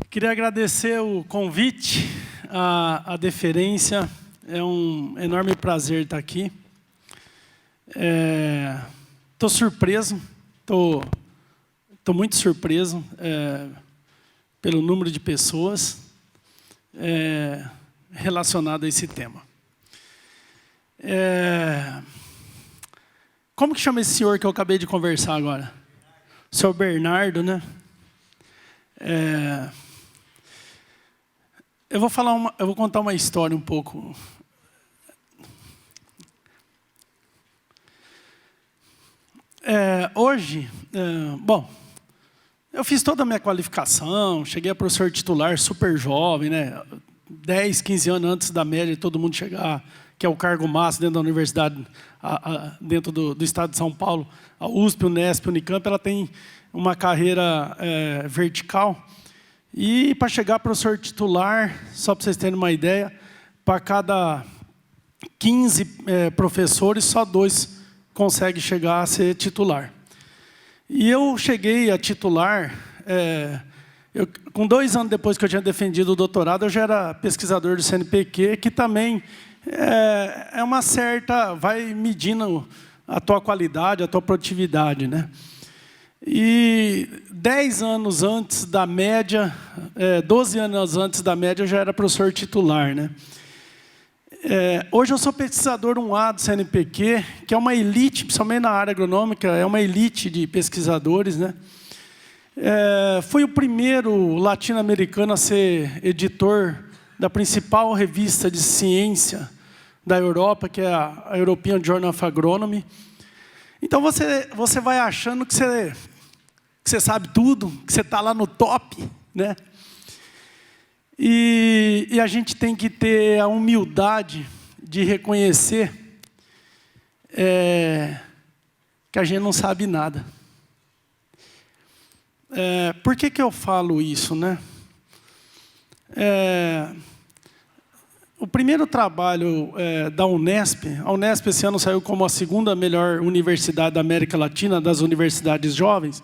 Queria agradecer o convite, a deferência. É um enorme prazer estar aqui. Estou surpreso, estou muito surpreso pelo número de pessoas relacionadas a esse tema. Como que chama esse senhor que eu acabei de conversar agora? O senhor Bernardo, né? Eu vou contar uma história um pouco. Hoje, bom, eu fiz toda a minha qualificação, cheguei a professor titular super jovem, né? 10, 15 anos antes da média de todo mundo chegar, que é o cargo máximo dentro da universidade, dentro do estado de São Paulo. A USP, Unesp, Unicamp, ela tem uma carreira vertical. E para chegar a professor titular, só para vocês terem uma ideia, para cada 15 professores, só 2 conseguem chegar a ser titular. E eu cheguei a titular, com 2 anos depois que eu tinha defendido o doutorado, eu já era pesquisador do CNPq, que também é uma certa, vai medindo a tua qualidade, a tua produtividade, né? E 10 anos antes da média, 12 anos antes da média, eu já era professor titular, né? Hoje eu sou pesquisador 1A do CNPq, que é uma elite, principalmente na área agronômica, é uma elite de pesquisadores, né? Fui o primeiro latino-americano a ser editor da principal revista de ciência da Europa, que é a European Journal of Agronomy. Então você vai achando que você sabe tudo, que você está lá no top, né? E a gente tem que ter a humildade de reconhecer que a gente não sabe nada. Por que eu falo isso, né? O primeiro trabalho da Unesp, a Unesp esse ano saiu como a 2ª melhor universidade da América Latina, das universidades jovens.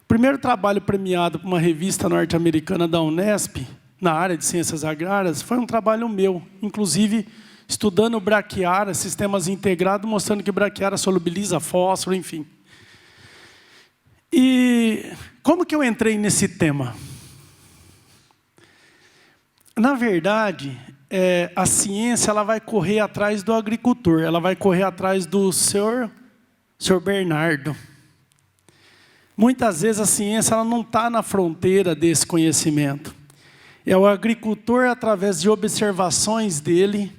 O primeiro trabalho premiado por uma revista norte-americana da Unesp, na área de ciências agrárias, foi um trabalho meu, inclusive estudando braquiária, sistemas integrados, mostrando que braquiária solubiliza fósforo, enfim. E como que eu entrei nesse tema? Na verdade, a ciência ela vai correr atrás do agricultor, ela vai correr atrás do senhor Bernardo. Muitas vezes a ciência ela não está na fronteira desse conhecimento. É o agricultor, através de observações dele,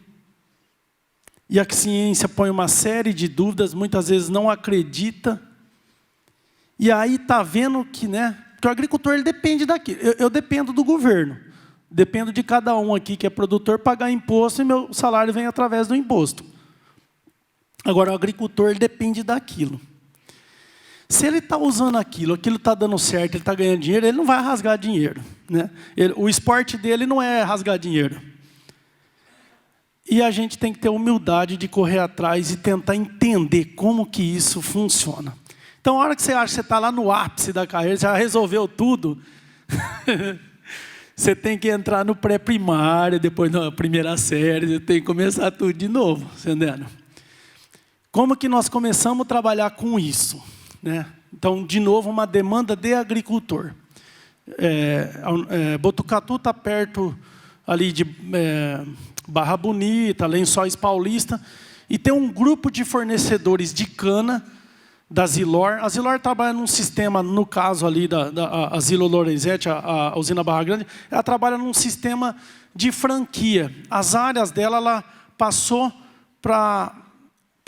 e a ciência põe uma série de dúvidas, muitas vezes não acredita, e aí está vendo que, né, porque o agricultor ele depende daquilo. Eu dependo do governo. Dependo de cada um aqui que é produtor pagar imposto e meu salário vem através do imposto. Agora, o agricultor ele depende daquilo. Se ele está usando aquilo está dando certo, ele está ganhando dinheiro, ele não vai rasgar dinheiro, né? O esporte dele não é rasgar dinheiro. E a gente tem que ter humildade de correr atrás e tentar entender como que isso funciona. Então, a hora que você acha que você está lá no ápice da carreira, você já resolveu tudo, você tem que entrar no pré-primário, depois na primeira série, você tem que começar tudo de novo, entendendo? Como que nós começamos a trabalhar com isso, né? Então, de novo, uma demanda de agricultor. Botucatu está perto ali de Barra Bonita, Lençóis Paulista, e tem um grupo de fornecedores de cana da Zilor. A Zilor trabalha num sistema, no caso ali a Zilo Lorenzetti, a usina Barra Grande, ela trabalha num sistema de franquia. As áreas dela, ela passou para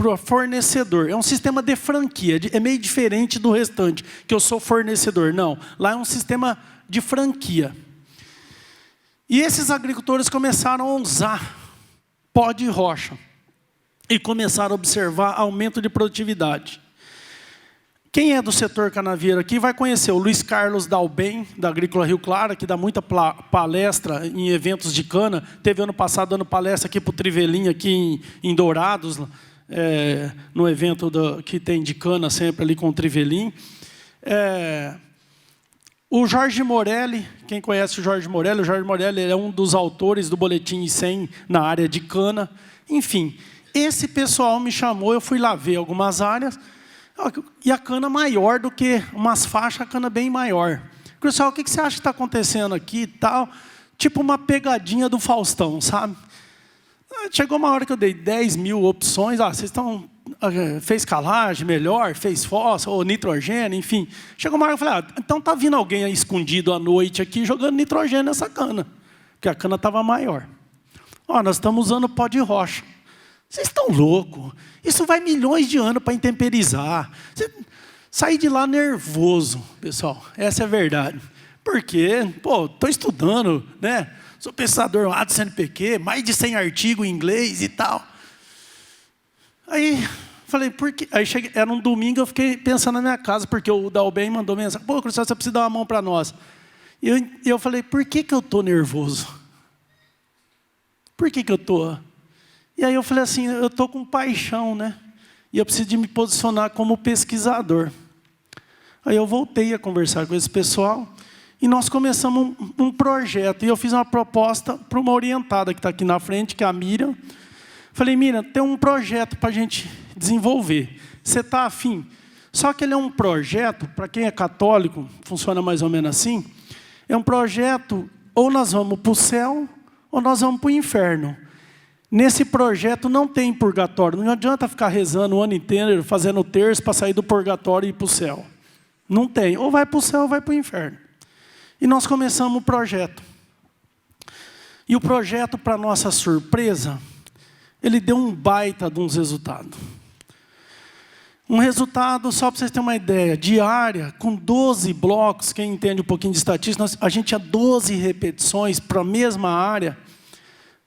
o fornecedor. É um sistema de franquia, é meio diferente do restante, que eu sou fornecedor. Não, lá é um sistema de franquia. E esses agricultores começaram a usar pó de rocha e começaram a observar aumento de produtividade. Quem é do setor canavieiro aqui vai conhecer o Luiz Carlos Dalben, da Agrícola Rio Claro, que dá muita palestra em eventos de cana. Teve ano passado dando palestra aqui para o Trivelim, aqui em Dourados, no evento que tem de cana sempre ali com o Trivelim. O Jorge Morelli, quem conhece o Jorge Morelli é um dos autores do Boletim 100 na área de cana. Enfim, esse pessoal me chamou, eu fui lá ver algumas áreas, e a cana maior do que umas faixas, a cana bem maior. Pessoal, o que você acha que está acontecendo aqui e tal? Tipo uma pegadinha do Faustão, sabe? Chegou uma hora que eu dei 10 mil opções. Vocês estão... Fez calagem melhor, fez fósforo, ou nitrogênio, enfim. Chegou uma hora que eu falei, então está vindo alguém aí escondido à noite aqui jogando nitrogênio nessa cana. Porque a cana estava maior. Nós estamos usando pó de rocha. Vocês estão loucos. Isso vai milhões de anos para intemperizar. Saí de lá nervoso, pessoal. Essa é a verdade. Porque, estou estudando, né? Sou pesquisador lá do CNPq, mais de 100 artigos em inglês e tal. Aí, falei, por quê? Aí cheguei, era um domingo, eu fiquei pensando na minha casa, porque o Dalben mandou mensagem, Cristóvão, você precisa dar uma mão para nós. E eu falei, por que eu estou nervoso? Por que eu estou? E aí eu falei assim, eu estou com paixão, né? E eu preciso de me posicionar como pesquisador. Aí eu voltei a conversar com esse pessoal, e nós começamos um projeto. E eu fiz uma proposta para uma orientada que está aqui na frente, que é a Miriam. Falei, Miriam, tem um projeto para a gente desenvolver. Você está afim? Só que ele é um projeto, para quem é católico, funciona mais ou menos assim, é um projeto, ou nós vamos para o céu, ou nós vamos para o inferno. Nesse projeto não tem purgatório. Não adianta ficar rezando o ano inteiro, fazendo terço para sair do purgatório e ir para o céu. Não tem. Ou vai para o céu ou vai para o inferno. E nós começamos o projeto. E o projeto, para nossa surpresa, ele deu um baita de uns resultados. Um resultado, só para vocês terem uma ideia, diária, com 12 blocos, quem entende um pouquinho de estatística, a gente tinha 12 repetições para a mesma área,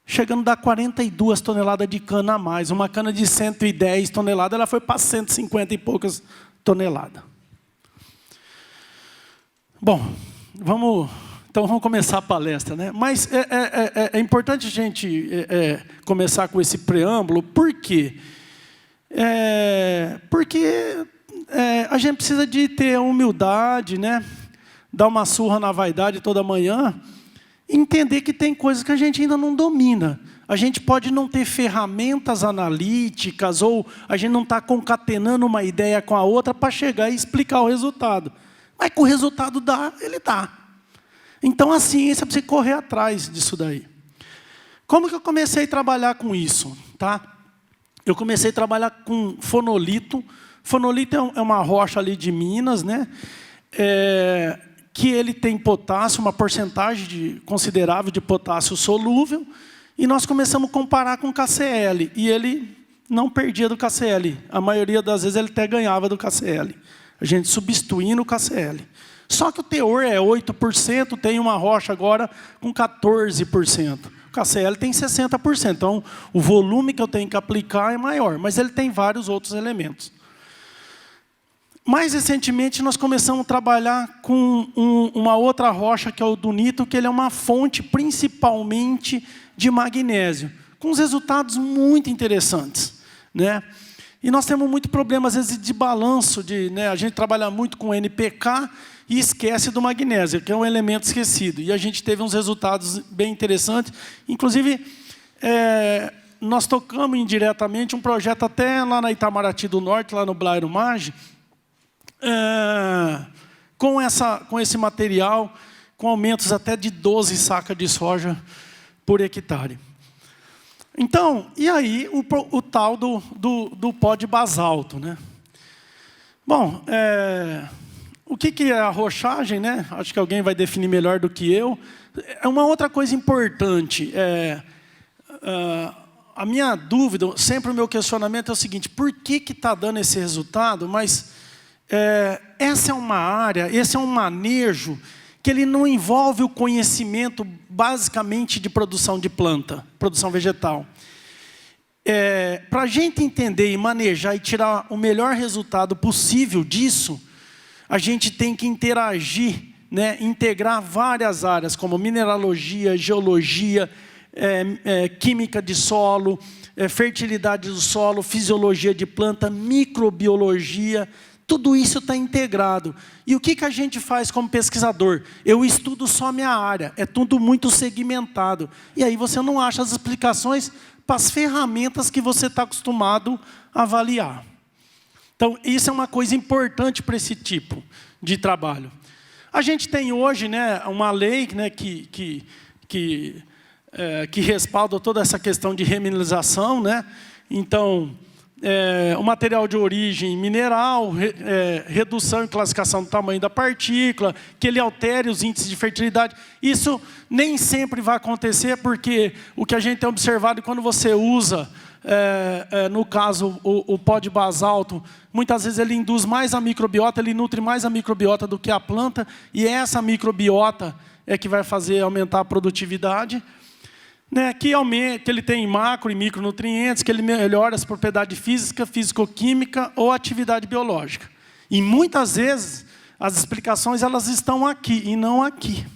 chegando a dar 42 toneladas de cana a mais. Uma cana de 110 toneladas, ela foi para 150 e poucas toneladas. Bom, então vamos começar a palestra, né? Mas é importante a gente começar com esse preâmbulo. Por quê? Porque a gente precisa de ter a humildade, né? Dar uma surra na vaidade toda manhã, entender que tem coisas que a gente ainda não domina. A gente pode não ter ferramentas analíticas, ou a gente não está concatenando uma ideia com a outra para chegar e explicar o resultado. Mas que o resultado dá, ele dá. Então a ciência precisa correr atrás disso daí. Como que eu comecei a trabalhar com isso? Tá? Eu comecei a trabalhar com fonolito. Fonolito é uma rocha ali de Minas, né? Que ele tem potássio, uma porcentagem considerável de potássio solúvel. E nós começamos a comparar com o KCl. E ele não perdia do KCl. A maioria das vezes ele até ganhava do KCl. A gente substituindo o KCl. Só que o teor é 8%, tem uma rocha agora com 14%. O KCl tem 60%. Então, o volume que eu tenho que aplicar é maior. Mas ele tem vários outros elementos. Mais recentemente, nós começamos a trabalhar com uma outra rocha, que é o dunito, que ele é uma fonte principalmente de magnésio, com uns resultados muito interessantes, né? E nós temos muito problema, às vezes, de balanço. Né? A gente trabalha muito com NPK e esquece do magnésio, que é um elemento esquecido. E a gente teve uns resultados bem interessantes. Inclusive, nós tocamos indiretamente um projeto até lá na Itamaraty do Norte, lá no Blairo Maggi, com esse material, com aumentos até de 12 sacas de soja por hectare. Então, e aí o tal do pó de basalto, né? Bom, o que é a rochagem, né? Acho que alguém vai definir melhor do que eu. É uma outra coisa importante. A minha dúvida, sempre o meu questionamento é o seguinte: por que está dando esse resultado? Mas essa é uma área, esse é um manejo que ele não envolve o conhecimento basicamente de produção de planta, produção vegetal. Para a gente entender e manejar e tirar o melhor resultado possível disso, a gente tem que interagir, né, integrar várias áreas, como mineralogia, geologia, química de solo, fertilidade do solo, fisiologia de planta, microbiologia. Tudo isso está integrado. E o que a gente faz como pesquisador? Eu estudo só minha área, é tudo muito segmentado. E aí você não acha as explicações para as ferramentas que você está acostumado a avaliar. Então, isso é uma coisa importante para esse tipo de trabalho. A gente tem hoje, né, uma lei, né, que respalda toda essa questão de remineralização, né? Então, o material de origem mineral, redução e classificação do tamanho da partícula, que ele altere os índices de fertilidade. Isso nem sempre vai acontecer, porque o que a gente tem observado quando você usa, no caso, o pó de basalto, muitas vezes ele induz mais a microbiota, ele nutre mais a microbiota do que a planta, e essa microbiota é que vai fazer aumentar a produtividade. Né, que ele tem macro e micronutrientes, que ele melhora as propriedades físicas, físico-química ou atividade biológica. E muitas vezes as explicações elas estão aqui e não aqui.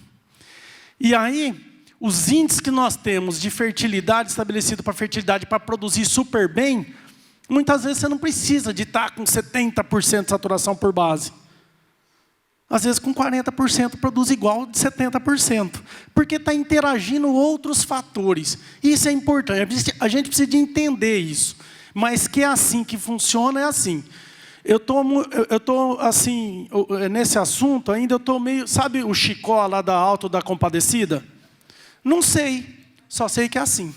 E aí, os índices que nós temos de fertilidade estabelecido para fertilidade para produzir super bem, muitas vezes você não precisa de estar com 70% de saturação por base. Às vezes com 40% produz igual de 70%. Porque está interagindo outros fatores. Isso é importante. A gente precisa de entender isso. Mas que é assim que funciona, é assim. Eu estou assim, nesse assunto ainda, eu estou meio... Sabe o Chicó lá da Alto da Compadecida? Não sei. Só sei que é assim.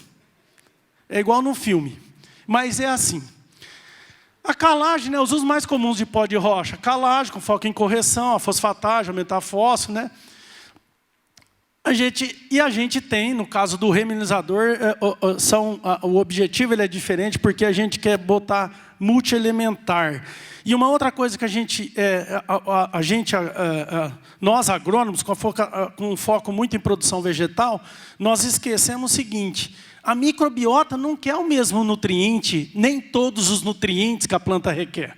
É igual no filme. Mas é assim. A calagem, né, os usos mais comuns de pó de rocha. Calagem, com foco em correção, a fosfatagem, aumentar fósforo, né? A gente tem, no caso do remineralizador, o objetivo ele é diferente, porque a gente quer botar multielementar. E uma outra coisa que nós agrônomos, com foco muito em produção vegetal, nós esquecemos o seguinte: a microbiota não quer o mesmo nutriente, nem todos os nutrientes que a planta requer.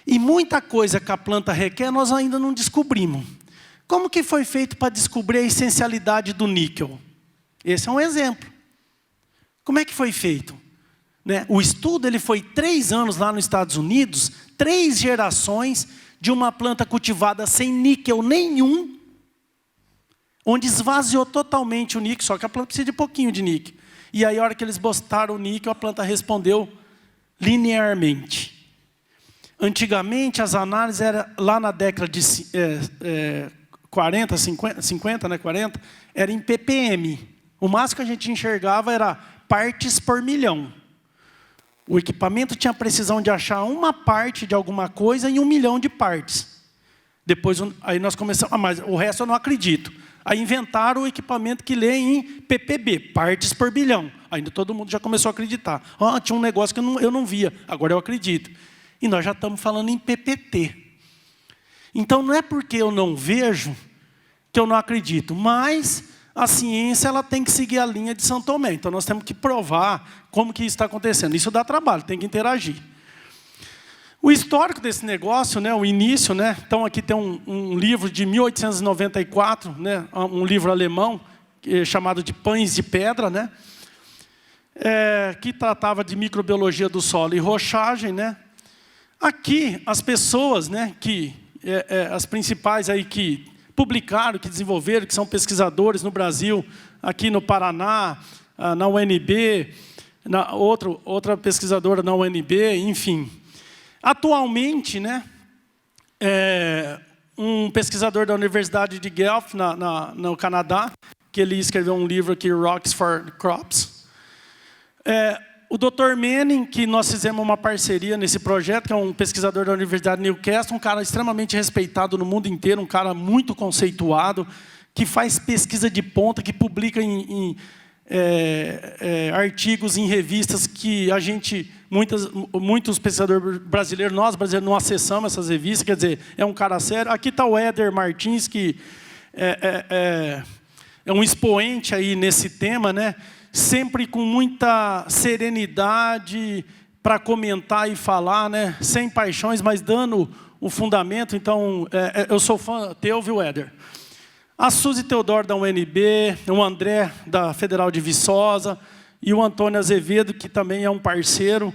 E muita coisa que a planta requer, nós ainda não descobrimos. Como que foi feito para descobrir a essencialidade do níquel? Esse é um exemplo. Como é que foi feito? Né? O estudo ele foi 3 anos lá nos Estados Unidos, 3 gerações de uma planta cultivada sem níquel nenhum, onde esvaziou totalmente o níquel, só que a planta precisa de pouquinho de níquel. E aí, a hora que eles botaram o níquel, a planta respondeu linearmente. Antigamente, as análises eram, lá na década de 40, 50, né, 40, era em ppm. O máximo que a gente enxergava era partes por milhão. O equipamento tinha a precisão de achar uma parte de alguma coisa em 1 milhão de partes. Depois, aí nós começamos, mas o resto eu não acredito. Aí inventaram o equipamento que lê em ppb, partes por bilhão. Ainda todo mundo já começou a acreditar. Tinha um negócio que eu não via, agora eu acredito. E nós já estamos falando em ppt. Então não é porque eu não vejo que eu não acredito, mas a ciência ela tem que seguir a linha de São Tomé. Então nós temos que provar como que isso está acontecendo. Isso dá trabalho, tem que interagir. O histórico desse negócio, né, o início, né, então aqui tem um livro de 1894, né, um livro alemão, chamado de Pães de Pedra, né, que tratava de microbiologia do solo e rochagem. Né. Aqui, as pessoas, né, as principais aí que publicaram, que desenvolveram, que são pesquisadores no Brasil, aqui no Paraná, na UNB, outra pesquisadora na UNB, enfim. Atualmente, né, um pesquisador da Universidade de Guelph, no Canadá, que ele escreveu um livro aqui, Rocks for Crops. O Dr. Manning, que nós fizemos uma parceria nesse projeto, que é um pesquisador da Universidade de Newcastle, um cara extremamente respeitado no mundo inteiro, um cara muito conceituado, que faz pesquisa de ponta, que publica em artigos em revistas que muitos pesquisadores brasileiros, nós brasileiros não acessamos essas revistas, quer dizer, é um cara sério. Aqui está o Éder Martins, que é um expoente aí nesse tema, né? Sempre com muita serenidade para comentar e falar, né? Sem paixões, mas dando o fundamento. Então, eu sou fã teu, viu, Éder? A Suzy Teodoro da UNB, o André da Federal de Viçosa e o Antônio Azevedo, que também é um parceiro.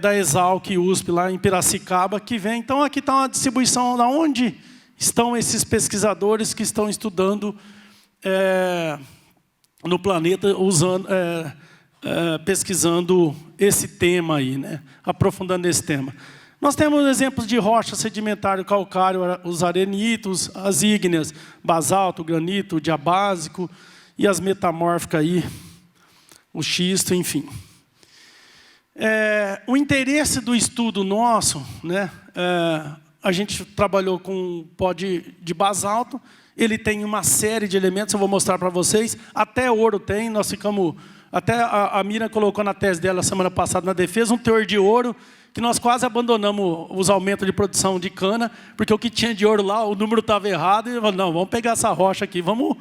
da Exalc e USP, lá em Piracicaba, que vem. Então, aqui está uma distribuição de onde estão esses pesquisadores que estão estudando no planeta, pesquisando esse tema aí, né? Aprofundando esse tema. Nós temos exemplos de rocha sedimentário calcário, os arenitos, as ígneas, basalto, granito, diabásico e as metamórficas aí, o xisto, enfim. O interesse do estudo nosso, né? A gente trabalhou com pó de basalto, ele tem uma série de elementos, eu vou mostrar para vocês, até ouro tem, nós ficamos, até a Miriam colocou na tese dela semana passada na defesa, um teor de ouro, que nós quase abandonamos os aumentos de produção de cana, porque o que tinha de ouro lá, o número estava errado, e não, vamos pegar essa rocha aqui, vamos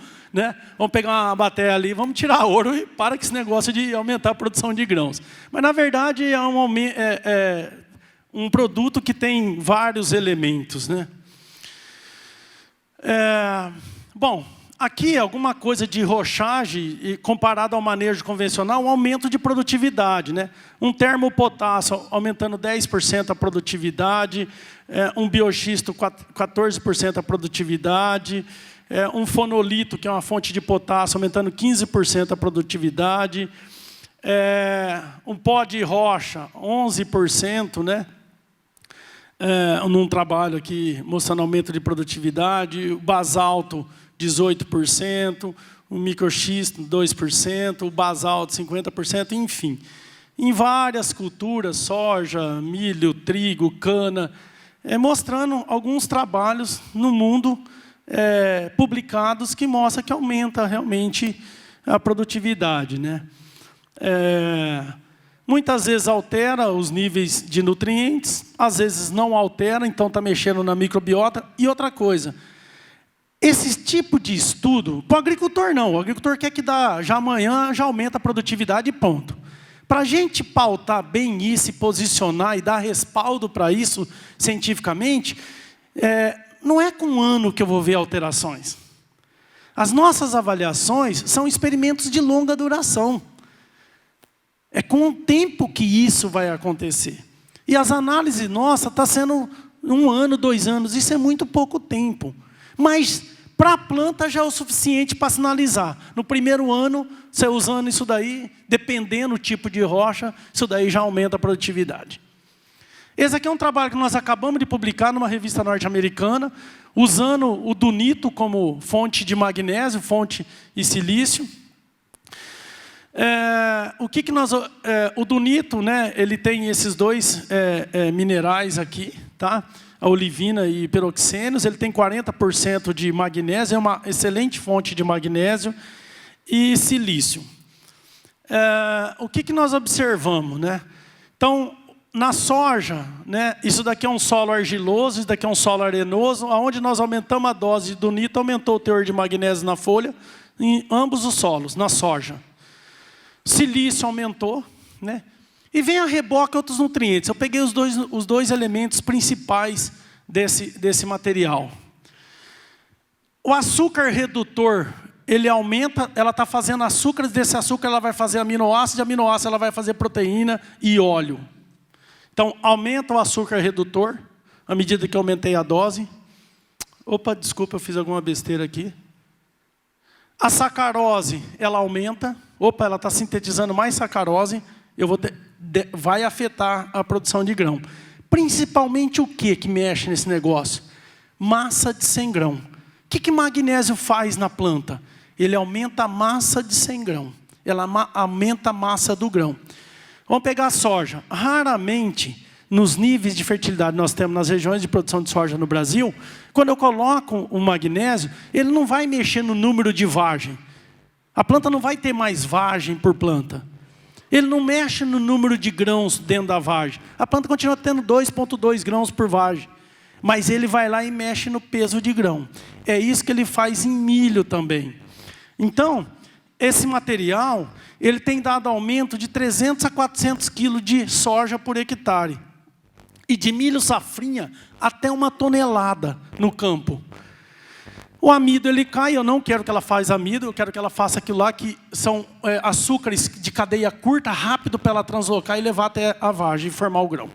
pegar uma bateia ali, vamos tirar ouro e para com esse negócio de aumentar a produção de grãos. Mas, na verdade, é um produto que tem vários elementos, né? Bom, aqui alguma coisa de rochagem, e comparado ao manejo convencional, um aumento de produtividade, né? Um termopotássio aumentando 10% a produtividade, um bioxisto 14% a produtividade, um fonolito, que é uma fonte de potássio, aumentando 15% a produtividade, um pó de rocha, 11%, né? Num trabalho aqui mostrando aumento de produtividade, o basalto 18%, o microxisto 2%, o basalto 50%, enfim. Em várias culturas, soja, milho, trigo, cana, mostrando alguns trabalhos no mundo publicados que mostram que aumenta realmente a produtividade, né? Muitas vezes altera os níveis de nutrientes, às vezes não altera, então está mexendo na microbiota. E outra coisa, esse tipo de estudo, para o agricultor não, o agricultor quer que já amanhã já aumenta a produtividade e ponto. Para a gente pautar bem isso e posicionar e dar respaldo para isso cientificamente, não é com um ano que eu vou ver alterações. As nossas avaliações são experimentos de longa duração. É com o tempo que isso vai acontecer. E as análises nossas estão sendo 1 ano, 2 anos, isso é muito pouco tempo. Mas para a planta já é o suficiente para sinalizar. No primeiro ano, você usando isso daí, dependendo do tipo de rocha, isso daí já aumenta a produtividade. Esse aqui é um trabalho que nós acabamos de publicar numa revista norte-americana, usando o dunito como fonte de magnésio, fonte e silício. O dunito, né, ele tem esses dois minerais aqui, tá? A olivina e piroxênios, ele tem 40% de magnésio, é uma excelente fonte de magnésio e silício. O que nós observamos, né? Então, na soja, né, isso daqui é um solo argiloso, isso daqui é um solo arenoso, onde nós aumentamos a dose de dunito, aumentou o teor de magnésio na folha, em ambos os solos, na soja. Silício aumentou, né? E vem a reboque outros nutrientes. Eu peguei os dois elementos principais desse material. O açúcar redutor, ele aumenta, ela está fazendo açúcar, desse açúcar ela vai fazer aminoácido, de aminoácido ela vai fazer proteína e óleo. Então, aumenta o açúcar redutor, à medida que eu aumentei a dose. Opa, desculpa, eu fiz alguma besteira aqui. A sacarose, ela aumenta. Opa, ela está sintetizando mais sacarose. Vai afetar a produção de grão. Principalmente o que mexe nesse negócio? Massa de 100 grão. O que magnésio faz na planta? Ele aumenta a massa de 100 grão. Ela aumenta a massa do grão. Vamos pegar a soja. Raramente, nos níveis de fertilidade que nós temos nas regiões de produção de soja no Brasil, quando eu coloco o magnésio, ele não vai mexer no número de vagem. A planta não vai ter mais vagem por planta. Ele não mexe no número de grãos dentro da vagem. A planta continua tendo 2,2 grãos por vagem. Mas ele vai lá e mexe no peso de grão. É isso que ele faz em milho também. Então, esse material, ele tem dado aumento de 300 a 400 quilos de soja por hectare. E de milho safrinha até 1 tonelada no campo. O amido ele cai, eu não quero que ela faça amido, eu quero que ela faça aquilo lá que são açúcares de cadeia curta, rápido para ela translocar e levar até a vagem e formar o grão.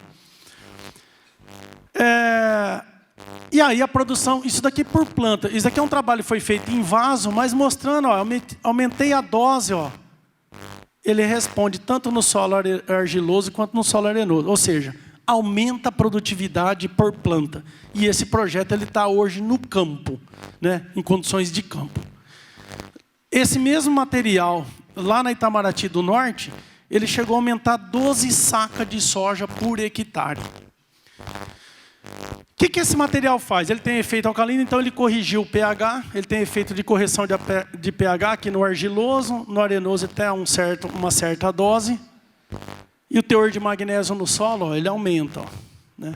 E aí a produção, isso daqui por planta. Isso daqui é um trabalho que foi feito em vaso, mas mostrando, ó, aumentei a dose, ó. Ele responde tanto no solo argiloso quanto no solo arenoso. Ou seja, aumenta a produtividade por planta. E esse projeto está hoje no campo, né, em condições de campo. Esse mesmo material, lá na Itamaraty do Norte, ele chegou a aumentar 12 sacas de soja por hectare. O que esse material faz? Ele tem efeito alcalino, então ele corrigiu o pH, ele tem efeito de correção de pH aqui no argiloso, no arenoso até uma certa dose. E o teor de magnésio no solo, ó, ele aumenta. Ó, né?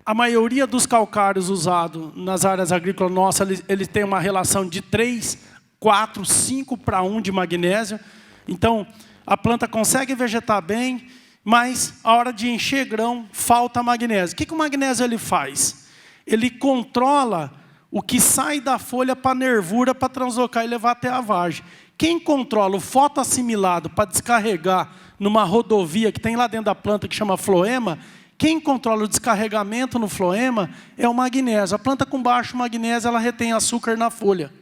A maioria dos calcários usados nas áreas agrícolas nossas, ele tem uma relação de 3, 4, 5 para 1 de magnésio. Então, a planta consegue vegetar bem, mas a hora de encher grão, falta magnésio. O que o magnésio ele faz? Ele controla o que sai da folha para a nervura, para translocar e levar até a vagem. Quem controla o fotoassimilado para descarregar numa rodovia que tem lá dentro da planta que chama floema, quem controla o descarregamento no floema é o magnésio. A planta com baixo magnésio, ela retém açúcar na folha.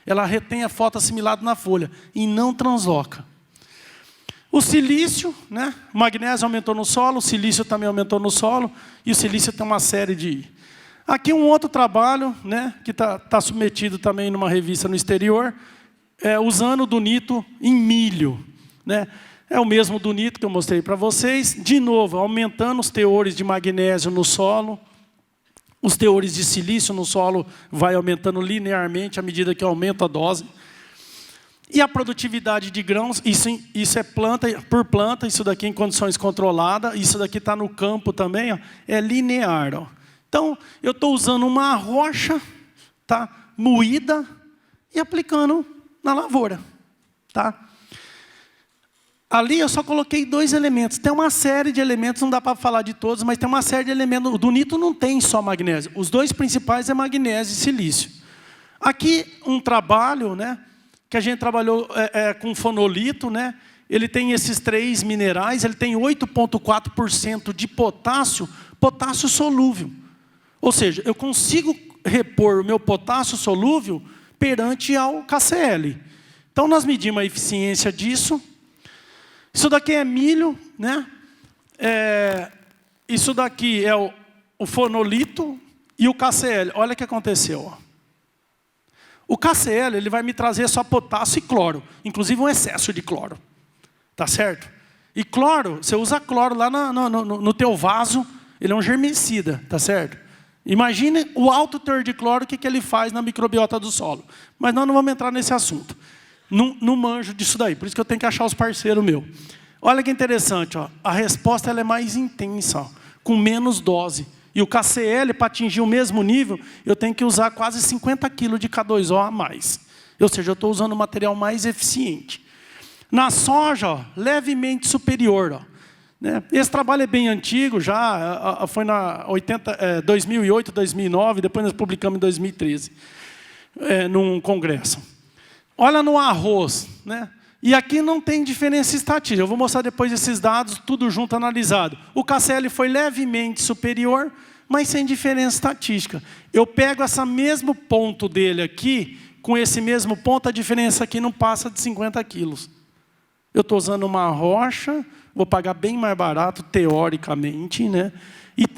Ela retém a fotoassimilado na folha e não transloca. O silício, né? O magnésio aumentou no solo, o silício também aumentou no solo, e o silício tem uma série de... Aqui um outro trabalho, né? Que está submetido também numa revista no exterior, usando o dunito em milho, né? É o mesmo dunito que eu mostrei para vocês, de novo, aumentando os teores de magnésio no solo, os teores de silício no solo vai aumentando linearmente à medida que aumenta a dose. E a produtividade de grãos, isso é planta por planta, isso daqui em condições controladas, isso daqui está no campo também, ó, é linear. Ó. Então, eu estou usando uma rocha, tá, moída e aplicando na lavoura. Tá? Ali eu só coloquei 2 elementos. Tem uma série de elementos, não dá para falar de todos, mas tem uma série de elementos. O dunito não tem só magnésio. Os 2 principais é magnésio e silício. Aqui um trabalho, né? Que a gente trabalhou com fonolito, né? Ele tem esses 3 minerais, ele tem 8,4% de potássio solúvel. Ou seja, eu consigo repor o meu potássio solúvel perante ao KCl. Então, nós medimos a eficiência disso. Isso daqui é milho, né? Isso daqui é o fonolito e o KCl. Olha o que aconteceu, ó. O KCl ele vai me trazer só potássio e cloro, inclusive um excesso de cloro, tá certo? E cloro, você usa cloro lá no teu vaso, ele é um germicida, tá certo? Imagine o alto teor de cloro, o que ele faz na microbiota do solo. Mas nós não vamos entrar nesse assunto. Não manjo disso daí, por isso que eu tenho que achar os parceiros meus. Olha que interessante, ó, a resposta ela é mais intensa, ó, com menos dose. E o KCl, para atingir o mesmo nível, eu tenho que usar quase 50 kg de K2O a mais. Ou seja, eu estou usando um material mais eficiente. Na soja, ó, levemente superior. Ó, né? Esse trabalho é bem antigo, já foi na 2008, 2009, depois nós publicamos em 2013, num congresso. Olha no arroz, né? E aqui não tem diferença estatística. Eu vou mostrar depois esses dados, tudo junto analisado. O KCl foi levemente superior, mas sem diferença estatística. Eu pego esse mesmo ponto dele aqui, com esse mesmo ponto, a diferença aqui não passa de 50 quilos. Eu estou usando uma rocha, vou pagar bem mais barato, teoricamente, né?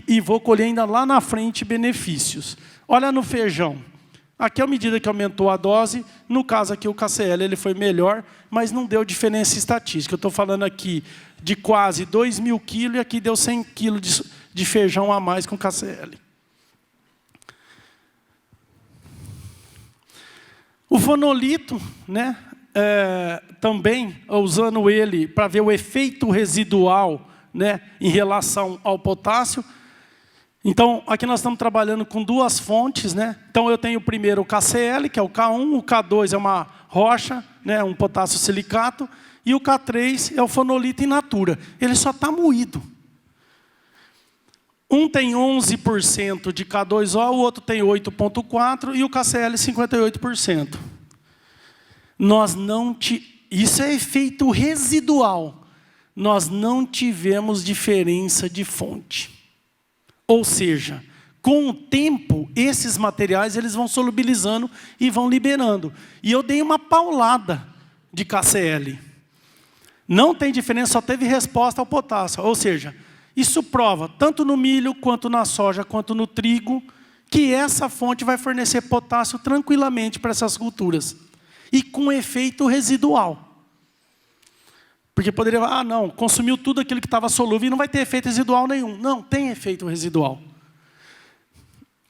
E vou colher ainda lá na frente benefícios. Olha no feijão. Aqui, à medida que aumentou a dose, no caso aqui o KCl ele foi melhor, mas não deu diferença estatística. Eu estou falando aqui de quase 2.000 quilos e aqui deu 100 quilos de feijão a mais com KCl. O fonolito, né, também, usando ele para ver o efeito residual, né, em relação ao potássio. Então, aqui nós estamos trabalhando com 2 fontes, né? Então, eu tenho primeiro o KCl, que é o K1, o K2 é uma rocha, né? Um potássio silicato, e o K3 é o fonolito in natura. Ele só está moído. Um tem 11% de K2O, o outro tem 8,4% e o KCl 58%. Isso é efeito residual. Nós não tivemos diferença de fonte. Ou seja, com o tempo, esses materiais eles vão solubilizando e vão liberando. E eu dei uma paulada de KCl. Não tem diferença, só teve resposta ao potássio. Ou seja, isso prova, tanto no milho, quanto na soja, quanto no trigo, que essa fonte vai fornecer potássio tranquilamente para essas culturas. E com efeito residual. Porque poderia falar, não, consumiu tudo aquilo que estava solúvel e não vai ter efeito residual nenhum. Não, tem efeito residual.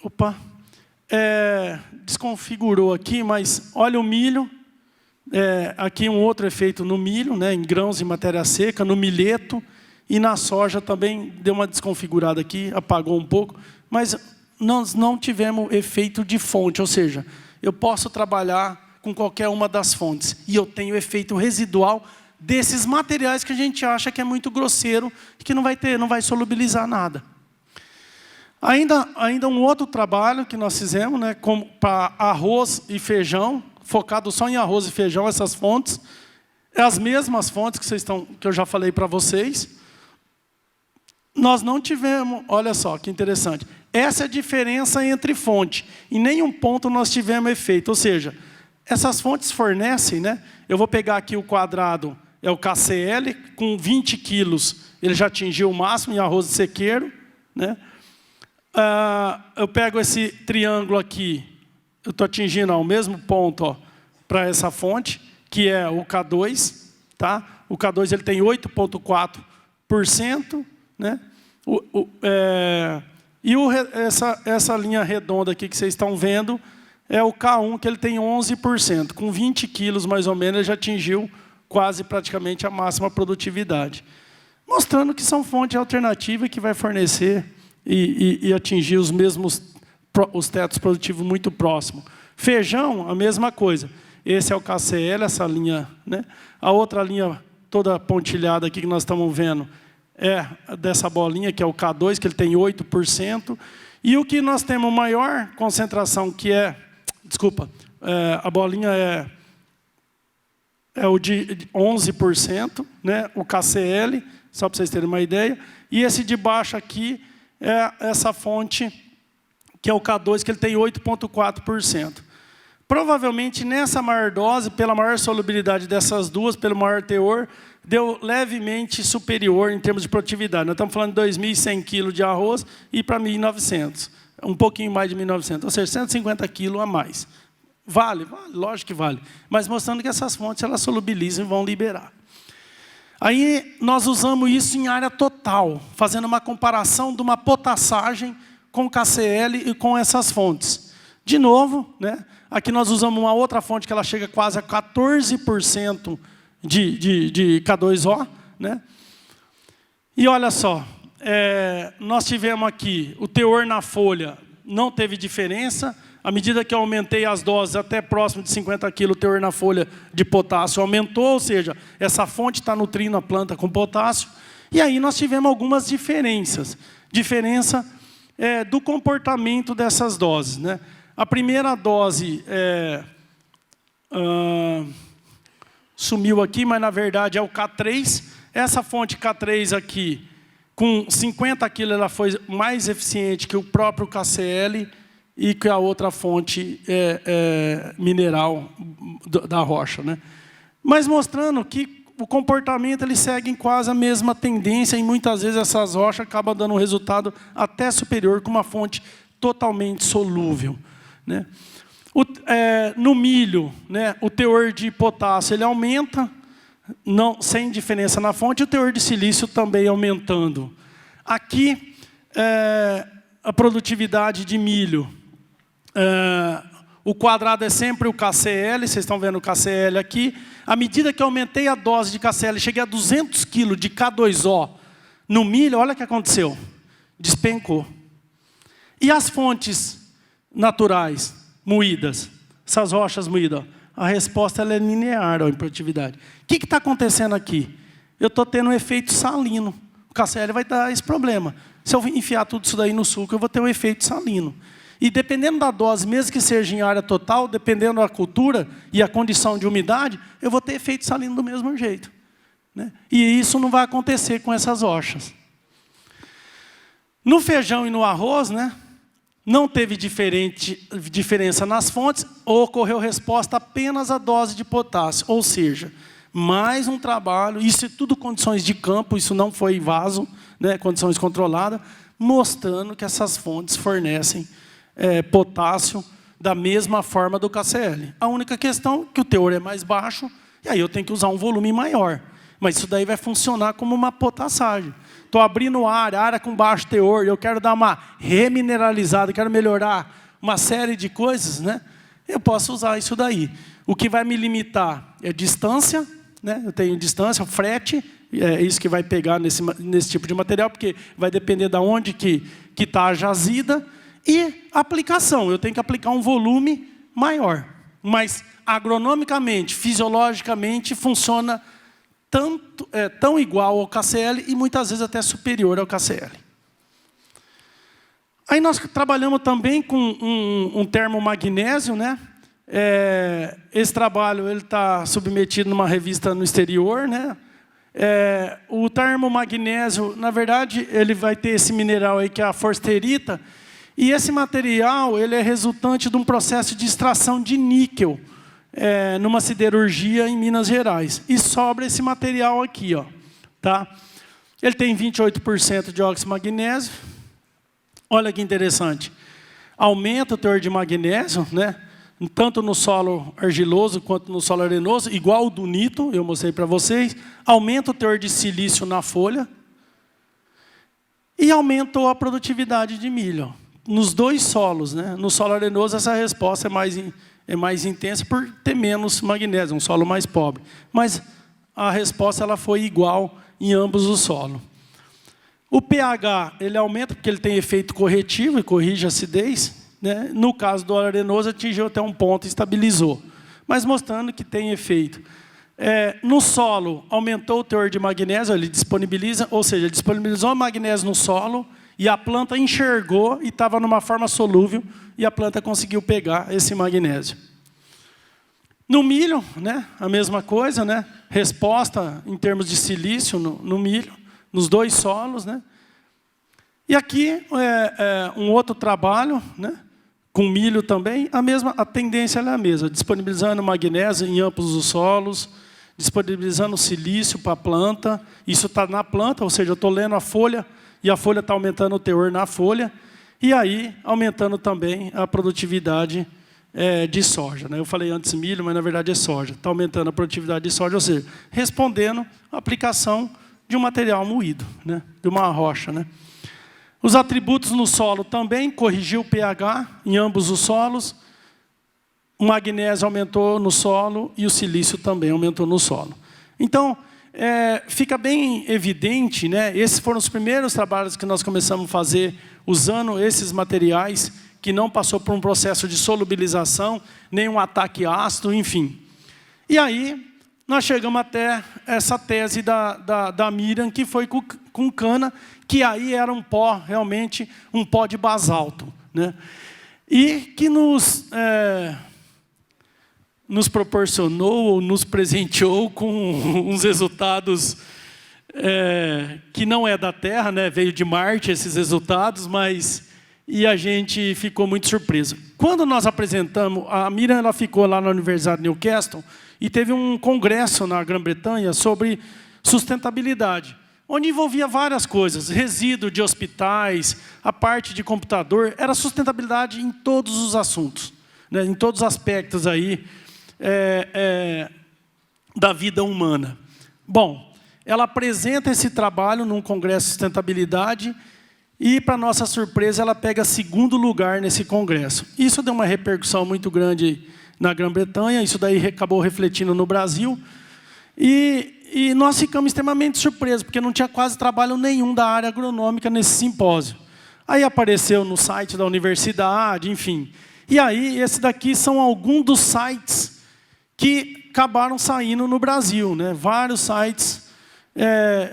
Opa, desconfigurou aqui, mas olha o milho. Aqui um outro efeito no milho, né, em grãos e matéria seca, no milheto. E na soja também deu uma desconfigurada aqui, apagou um pouco. Mas nós não tivemos efeito de fonte, ou seja, eu posso trabalhar com qualquer uma das fontes. E eu tenho efeito residual desses materiais que a gente acha que é muito grosseiro, que não vai solubilizar nada. Ainda um outro trabalho que nós fizemos, né, para arroz e feijão, focado só em arroz e feijão, essas fontes. É as mesmas fontes que eu já falei para vocês. Nós não tivemos, olha só que interessante, essa é a diferença entre fonte. Em nenhum ponto nós tivemos efeito, ou seja, essas fontes fornecem, né? Eu vou pegar aqui o quadrado, é o KCl, com 20 quilos, ele já atingiu o máximo em arroz de sequeiro, né? Eu pego esse triângulo aqui, eu estou atingindo ao mesmo ponto para essa fonte, que é o K2, tá? O K2 ele tem 8,4%, né? Essa linha redonda aqui que vocês estão vendo é o K1, que ele tem 11%. Com 20 quilos, mais ou menos, ele já atingiu quase praticamente a máxima produtividade. Mostrando que são fontes alternativas que vai fornecer e atingir os tetos produtivos muito próximos. Feijão, a mesma coisa. Esse é o KCl, essa linha, né? A outra linha toda pontilhada aqui que nós estamos vendo é dessa bolinha, que é o K2, que ele tem 8%. E o que nós temos maior concentração, que a bolinha é o de 11%, né? O KCl, só para vocês terem uma ideia. E esse de baixo aqui é essa fonte, que é o K2, que ele tem 8,4%. Provavelmente, nessa maior dose, pela maior solubilidade dessas duas, pelo maior teor, deu levemente superior em termos de produtividade. Nós estamos falando de 2.100 kg de arroz e para 1.900. Um pouquinho mais de 1.900, ou seja, 150 kg a mais. Vale, lógico que vale. Mas mostrando que essas fontes elas solubilizam e vão liberar. Aí nós usamos isso em área total, fazendo uma comparação de uma potassagem com KCl e com essas fontes. De novo, né? Aqui nós usamos uma outra fonte que ela chega quase a 14% de K2O, né? E olha só, nós tivemos aqui o teor na folha, não teve diferença. À medida que eu aumentei as doses até próximo de 50 kg, o teor na folha de potássio aumentou, ou seja, essa fonte está nutrindo a planta com potássio. E aí nós tivemos algumas diferenças. Diferença do comportamento dessas doses, né? A primeira dose sumiu aqui, mas na verdade é o K3. Essa fonte K3 aqui, com 50 kg, ela foi mais eficiente que o próprio KCl e que a outra fonte mineral da rocha, né? Mas mostrando que o comportamento ele segue em quase a mesma tendência e muitas vezes essas rochas acabam dando um resultado até superior com uma fonte totalmente solúvel, né? No milho, né, o teor de potássio ele aumenta, sem diferença na fonte, e o teor de silício também aumentando. Aqui, a produtividade de milho, o quadrado é sempre o KCl, vocês estão vendo o KCl aqui. À medida que eu aumentei a dose de KCl, cheguei a 200 kg de K2O no milho, olha o que aconteceu. Despencou. E as fontes naturais, moídas, essas rochas moídas, a resposta ela é linear em produtividade. O que está acontecendo aqui? Eu estou tendo um efeito salino. O KCl vai dar esse problema. Se eu enfiar tudo isso daí no suco, eu vou ter um efeito salino. E dependendo da dose, mesmo que seja em área total, dependendo da cultura e a condição de umidade, eu vou ter efeito salino do mesmo jeito, né? E isso não vai acontecer com essas rochas. No feijão e no arroz, né, não teve diferença nas fontes, ocorreu resposta apenas à dose de potássio. Ou seja, mais um trabalho, isso é tudo condições de campo, isso não foi vaso, né, condições controladas, mostrando que essas fontes fornecem potássio da mesma forma do KCl. A única questão é que o teor é mais baixo, e aí eu tenho que usar um volume maior. Mas isso daí vai funcionar como uma potassagem. Estou abrindo área com baixo teor, eu quero dar uma remineralizada, quero melhorar uma série de coisas, né? Eu posso usar isso daí. O que vai me limitar é distância, né? Eu tenho distância, frete, é isso que vai pegar nesse tipo de material, porque vai depender de onde que está a jazida. E aplicação, eu tenho que aplicar um volume maior. Mas agronomicamente, fisiologicamente, funciona tão igual ao KCl e muitas vezes até superior ao KCl. Aí nós trabalhamos também com um termomagnésio, né? Esse trabalho está submetido numa revista no exterior, né? O termomagnésio, na verdade, ele vai ter esse mineral aí que é a forsterita, e esse material ele é resultante de um processo de extração de níquel numa siderurgia em Minas Gerais. E sobra esse material aqui, ó, tá? Ele tem 28% de óxido de magnésio. Olha que interessante. Aumenta o teor de magnésio, né? Tanto no solo argiloso quanto no solo arenoso, igual o do nito, eu mostrei para vocês. Aumenta o teor de silício na folha. E aumentou a produtividade de milho. Nos dois solos, né? No solo arenoso, essa resposta é mais intensa por ter menos magnésio, um solo mais pobre. Mas a resposta ela foi igual em ambos os solos. O pH ele aumenta porque ele tem efeito corretivo e corrige a acidez, né? No caso do arenoso, atingiu até um ponto e estabilizou. Mas mostrando que tem efeito. No solo, aumentou o teor de magnésio, ele disponibiliza, ou seja, disponibilizou o magnésio no solo, e a planta enxergou e estava numa forma solúvel, e a planta conseguiu pegar esse magnésio. No milho, né, a mesma coisa, né, resposta em termos de silício no milho, nos dois solos, né. E aqui um outro trabalho, né, com milho também, a tendência é a mesma, disponibilizando magnésio em ambos os solos, disponibilizando silício para a planta, isso está na planta, ou seja, eu estou lendo a folha, e a folha está aumentando o teor na folha, e aí aumentando também a produtividade de soja, né? Eu falei antes milho, mas na verdade é soja. Está aumentando a produtividade de soja, ou seja, respondendo a aplicação de um material moído, né? De uma rocha, né? Os atributos no solo também, corrigiu o pH em ambos os solos, o magnésio aumentou no solo e o silício também aumentou no solo. Então, fica bem evidente, né? Esses foram os primeiros trabalhos que nós começamos a fazer usando esses materiais que não passou por um processo de solubilização, nem um ataque ácido, enfim. E aí, nós chegamos até essa tese da Miriam, que foi com cana, que aí era um pó, realmente, um pó de basalto, né? E que nos proporcionou, ou nos presenteou com uns resultados que não é da Terra, né? Veio de Marte esses resultados, e a gente ficou muito surpreso. Quando nós apresentamos, a Miriam ela ficou lá na Universidade de Newcastle e teve um congresso na Grã-Bretanha sobre sustentabilidade, onde envolvia várias coisas, resíduo de hospitais, a parte de computador, era sustentabilidade em todos os assuntos, né? Em todos os aspectos aí, da vida humana. Bom, ela apresenta esse trabalho num congresso de sustentabilidade e, para nossa surpresa, ela pega segundo lugar nesse congresso. Isso deu uma repercussão muito grande na Grã-Bretanha, isso daí acabou refletindo no Brasil. E nós ficamos extremamente surpresos, porque não tinha quase trabalho nenhum da área agronômica nesse simpósio. Aí apareceu no site da universidade, enfim. E aí, esse daqui são alguns dos sites que acabaram saindo no Brasil, né? Vários sites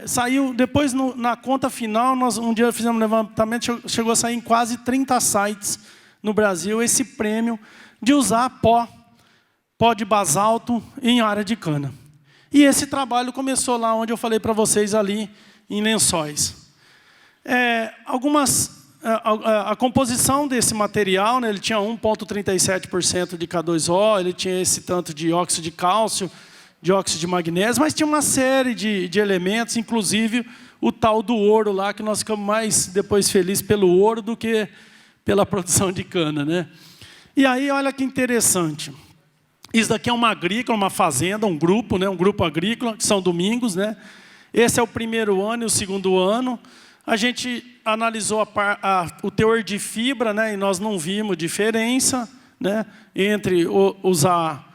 Saiu, depois na conta final, nós um dia fizemos um levantamento, chegou a sair em quase 30 sites no Brasil esse prêmio de usar pó de basalto em área de cana. E esse trabalho começou lá onde eu falei para vocês ali, em Lençóis. A composição desse material, né, ele tinha 1,37% de K2O, ele tinha esse tanto de óxido de cálcio, de óxido de magnésio, mas tinha uma série de elementos, inclusive o tal do ouro lá, que nós ficamos mais depois felizes pelo ouro do que pela produção de cana, né? E aí, olha que interessante. Isso daqui é uma agrícola, uma fazenda, um grupo, né? Um grupo agrícola, que são domingos, né? Esse é o primeiro ano e o segundo ano. A gente analisou o teor de fibra, né? E nós não vimos diferença, né? Entre usar